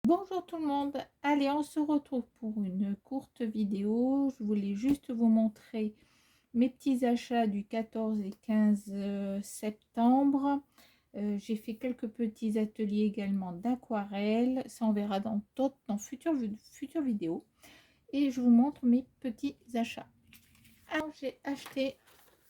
Bonjour tout le monde, allez on se retrouve pour une courte vidéo. Je voulais juste vous montrer mes petits achats du 14 et 15 septembre. J'ai fait quelques petits ateliers également d'aquarelle, ça on verra dans futures vidéos. Et je vous montre mes petits achats. Alors j'ai acheté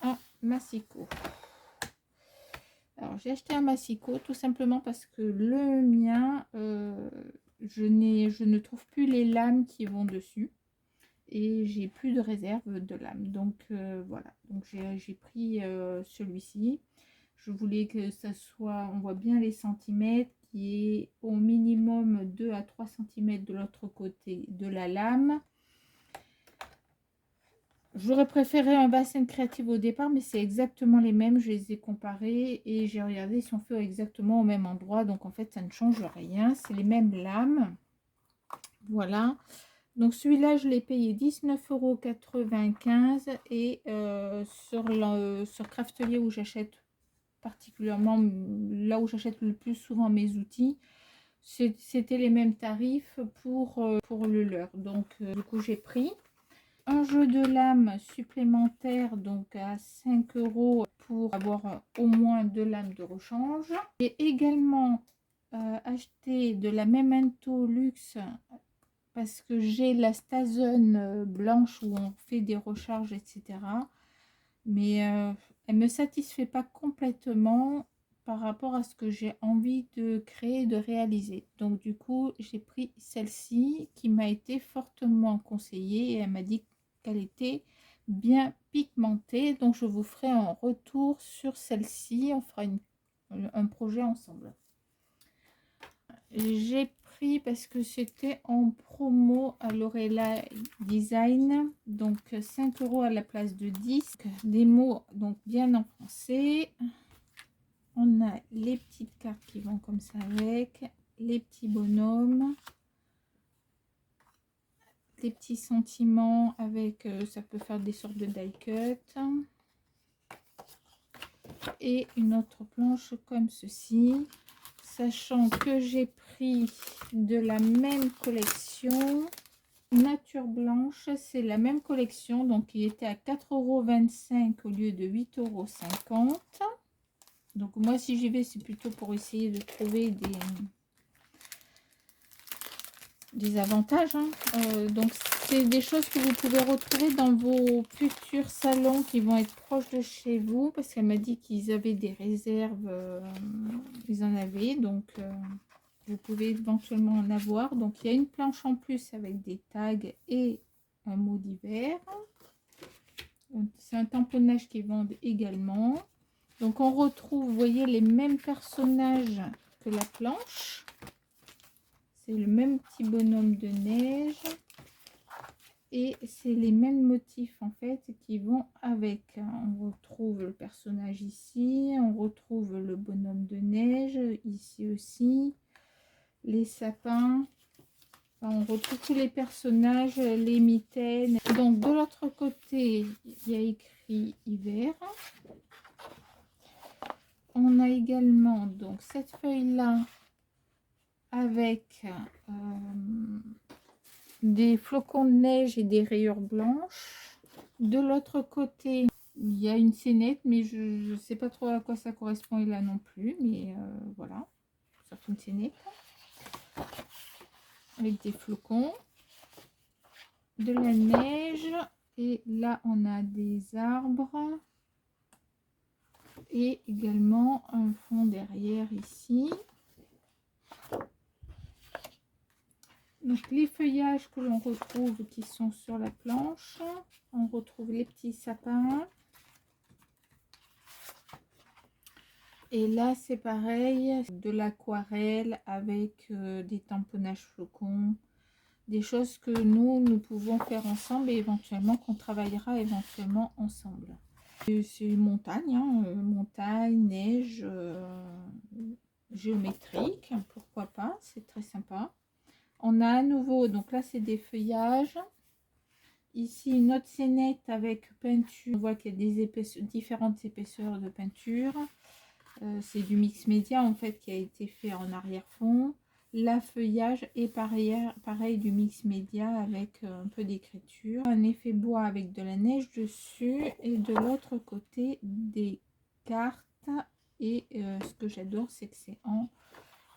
un massicot. Alors j'ai acheté un massicot tout simplement parce que le mien, je ne trouve plus les lames qui vont dessus et j'ai plus de réserve de lames. Donc voilà, donc j'ai pris celui-ci. Je voulais que ça soit, on voit bien les centimètres, qui est au minimum 2 à 3 cm de l'autre côté de la lame. J'aurais préféré un bassin créatif au départ, mais c'est exactement les mêmes. Je les ai comparés et j'ai regardé, ils sont faits exactement au même endroit. Donc en fait, ça ne change rien. C'est les mêmes lames. Voilà. Donc celui-là, je l'ai payé 19,95 € et sur Craftelier où j'achète particulièrement, là où j'achète le plus souvent mes outils, c'était les mêmes tarifs pour le leur. Donc du coup, j'ai pris un jeu de lames supplémentaire, donc à 5 € pour avoir au moins 2 lames de rechange. J'ai également acheté de la Memento Luxe parce que j'ai la Stazen blanche où on fait des recharges, etc. Mais elle ne me satisfait pas complètement par rapport à ce que j'ai envie de créer, de réaliser. Donc du coup, j'ai pris celle-ci qui m'a été fortement conseillée et elle m'a dit qu'elle était bien pigmentée. Donc je vous ferai un retour sur celle-ci. On fera un projet ensemble. J'ai pris parce que c'était en promo à Lorella Design, donc 5 € à la place de 10. Des mots donc bien en français. On a les petites cartes qui vont comme ça avec, les petits bonhommes, les petits sentiments avec, ça peut faire des sortes de die cut. Et une autre planche comme ceci. Sachant que j'ai pris de la même collection Nature Blanche, c'est la même collection, donc il était à 4,25 € au lieu de 8,50 €. Donc moi si j'y vais, c'est plutôt pour essayer de trouver des avantages, hein. Donc c'est des choses que vous pouvez retrouver dans vos futurs salons qui vont être proches de chez vous, parce qu'elle m'a dit qu'ils avaient des réserves, ils en avaient, donc vous pouvez éventuellement en avoir. Donc il y a une planche en plus avec des tags et un mot d'hiver. C'est un tamponnage qu'ils vendent également. Donc on retrouve, vous voyez, les mêmes personnages que la planche. C'est le même petit bonhomme de neige. Et c'est les mêmes motifs en fait qui vont avec. On retrouve le personnage ici, on retrouve le bonhomme de neige ici aussi, les sapins. Enfin, on retrouve tous les personnages, les mitaines. Donc de l'autre côté, il y a écrit hiver. On a également donc cette feuille là avec des flocons de neige et des rayures blanches. De l'autre côté, il y a une scénette, mais je ne sais pas trop à quoi ça correspond là non plus. Mais voilà, c'est une scénette avec des flocons, de la neige. Et là, on a des arbres. Et également un fond derrière ici. Donc les feuillages que l'on retrouve qui sont sur la planche, on retrouve les petits sapins. Et là c'est pareil, de l'aquarelle avec des tamponnages flocons, des choses que nous pouvons faire ensemble et éventuellement qu'on travaillera éventuellement ensemble. C'est une montagne, hein, montagne, neige, géométrique, pourquoi pas, c'est très sympa. On a à nouveau, donc là c'est des feuillages. Ici une autre scénette avec peinture. On voit qu'il y a des différentes épaisseurs de peinture. C'est du mix média en fait qui a été fait en arrière-fond. L'affeuillage est pareil du mix média avec un peu d'écriture. Un effet bois avec de la neige dessus et de l'autre côté des cartes. Et ce que j'adore, c'est que c'est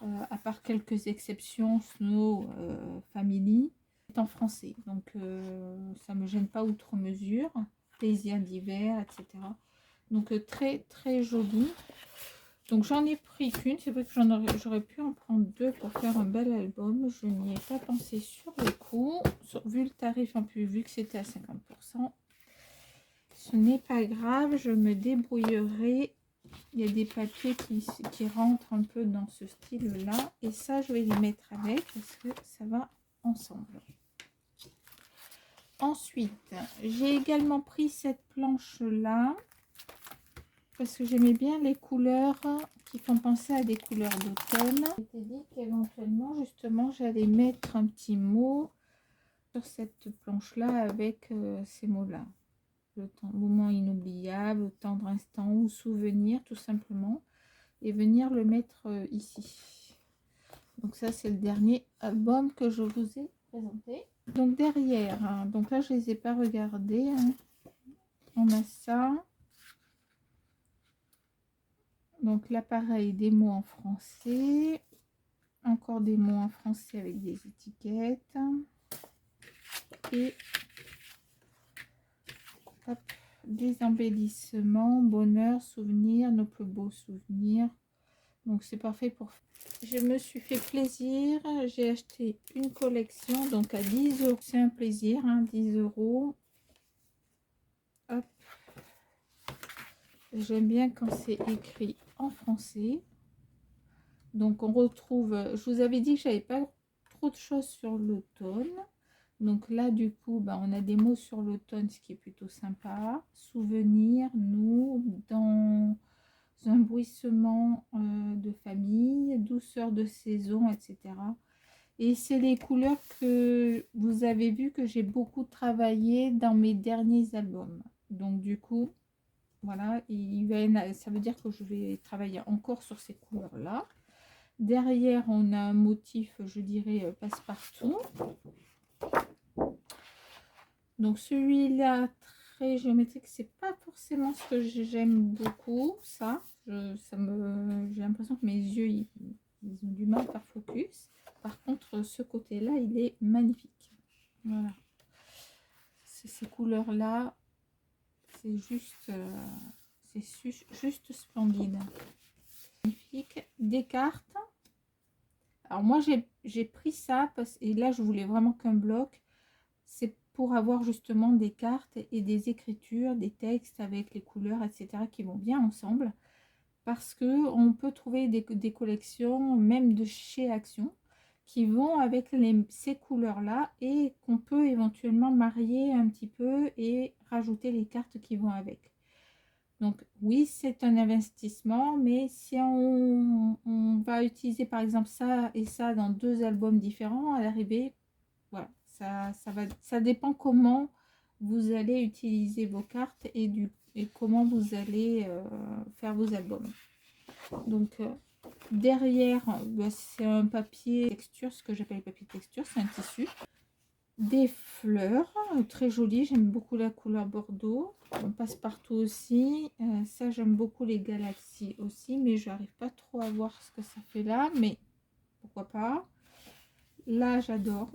à part quelques exceptions, Snow Family, c'est en français. Donc ça me gêne pas outre mesure. Plaisir d'hiver, etc. Donc très très joli. Donc j'en ai pris qu'une, c'est vrai que j'aurais pu en prendre deux pour faire un bel album. Je n'y ai pas pensé sur le coup, vu le tarif en plus, vu que c'était à 50%. Ce n'est pas grave, je me débrouillerai. Il y a des papiers qui rentrent un peu dans ce style-là. Et ça, je vais les mettre avec parce que ça va ensemble. Ensuite, j'ai également pris cette planche-là parce que j'aimais bien les couleurs qui font penser à des couleurs d'automne. Je m'étais dit qu'éventuellement, justement, j'allais mettre un petit mot sur cette planche-là avec ces mots-là. Le moment inoubliable, tendre instant ou souvenir, tout simplement. Et venir le mettre ici. Donc ça, c'est le dernier album que je vous ai présenté. Donc derrière, hein, donc là, je les ai pas regardés. Hein. On a ça. Donc là, pareil, des mots en français. Encore des mots en français avec des étiquettes. Et hop, des embellissements, bonheur, souvenirs, nos plus beaux souvenirs. Donc c'est parfait pour... Je me suis fait plaisir. J'ai acheté une collection donc à 10 euros. C'est un plaisir, hein, 10 euros. Hop. J'aime bien quand c'est écrit en français. Donc on retrouve, je vous avais dit que j'avais pas trop de choses sur l'automne. Donc là du coup bah, on a des mots sur l'automne, ce qui est plutôt sympa. Souvenirs, nous, dans un bruissement de famille, douceur de saison, etc. Et c'est les couleurs que vous avez vu que j'ai beaucoup travaillé dans mes derniers albums. Donc du coup, voilà, ça veut dire que je vais travailler encore sur ces couleurs-là. Derrière, on a un motif, je dirais, passe-partout. Donc celui-là, très géométrique, c'est pas forcément ce que j'aime beaucoup, ça. J'ai l'impression que mes yeux, ils ont du mal à faire focus. Par contre, ce côté-là, il est magnifique. Voilà. Ces couleurs-là, c'est juste, juste splendide. Magnifique. Des cartes. Alors moi, j'ai pris ça, et là, je voulais vraiment qu'un bloc. C'est pour avoir justement des cartes et des écritures, des textes avec les couleurs, etc. qui vont bien ensemble. Parce que on peut trouver des collections, même de chez Action, qui vont avec ces couleurs-là et qu'on peut éventuellement marier un petit peu et rajouter les cartes qui vont avec. Donc oui, c'est un investissement, mais si on va utiliser par exemple ça et ça dans deux albums différents, à l'arrivée, voilà, ça dépend comment vous allez utiliser vos cartes et comment vous allez faire vos albums. Donc derrière, c'est un papier texture, ce que j'appelle papier texture, c'est un tissu. Des fleurs, très jolies, j'aime beaucoup la couleur bordeaux. On passe partout aussi. Ça, j'aime beaucoup les galaxies aussi, mais je n'arrive pas trop à voir ce que ça fait là, mais pourquoi pas. Là, j'adore.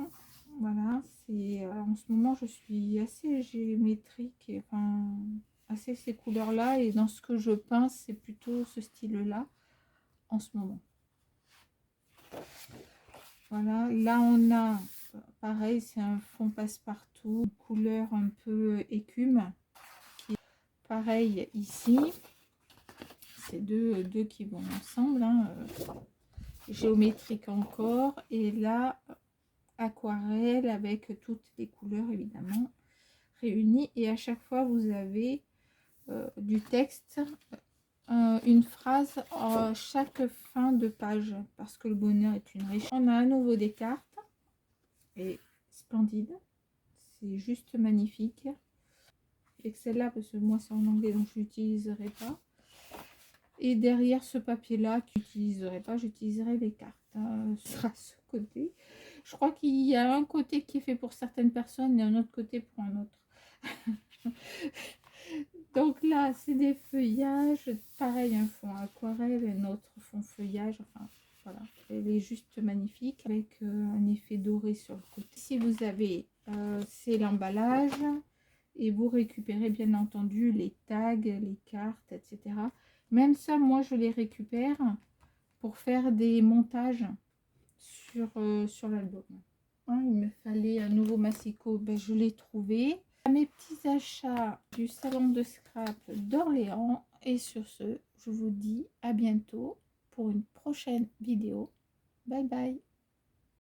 Voilà, c'est en ce moment, je suis assez géométrique, et, enfin, assez ces couleurs-là, et dans ce que je peins, c'est plutôt ce style-là en ce moment. Voilà, là on a pareil, c'est un fond passe-partout, couleur un peu écume. Pareil ici, c'est deux qui vont ensemble, hein, géométrique encore, et là aquarelle avec toutes les couleurs évidemment réunies, et à chaque fois vous avez du texte, une phrase à chaque fin de page, parce que le bonheur est une richesse. On a à nouveau des cartes, et splendide, c'est juste magnifique. Et celle-là, parce que moi c'est en anglais, donc je l'utiliserai pas. Et derrière ce papier là que j'utiliserai pas, j'utiliserai les cartes. sera ce côté. Je crois qu'il y a un côté qui est fait pour certaines personnes et un autre côté pour un autre. Donc là, c'est des feuillages. Pareil, un fond aquarelle et un autre fond feuillage. Enfin, voilà. Elle est juste magnifique avec un effet doré sur le côté. Si vous avez, c'est l'emballage. Et vous récupérez bien entendu les tags, les cartes, etc. Même ça, moi, je les récupère pour faire des montages sur l'album. Hein, il me fallait un nouveau massicot, ben, je l'ai trouvé. Mes petits achats du salon de scrap d'Orléans. Et sur ce, je vous dis à bientôt pour une prochaine vidéo. Bye bye.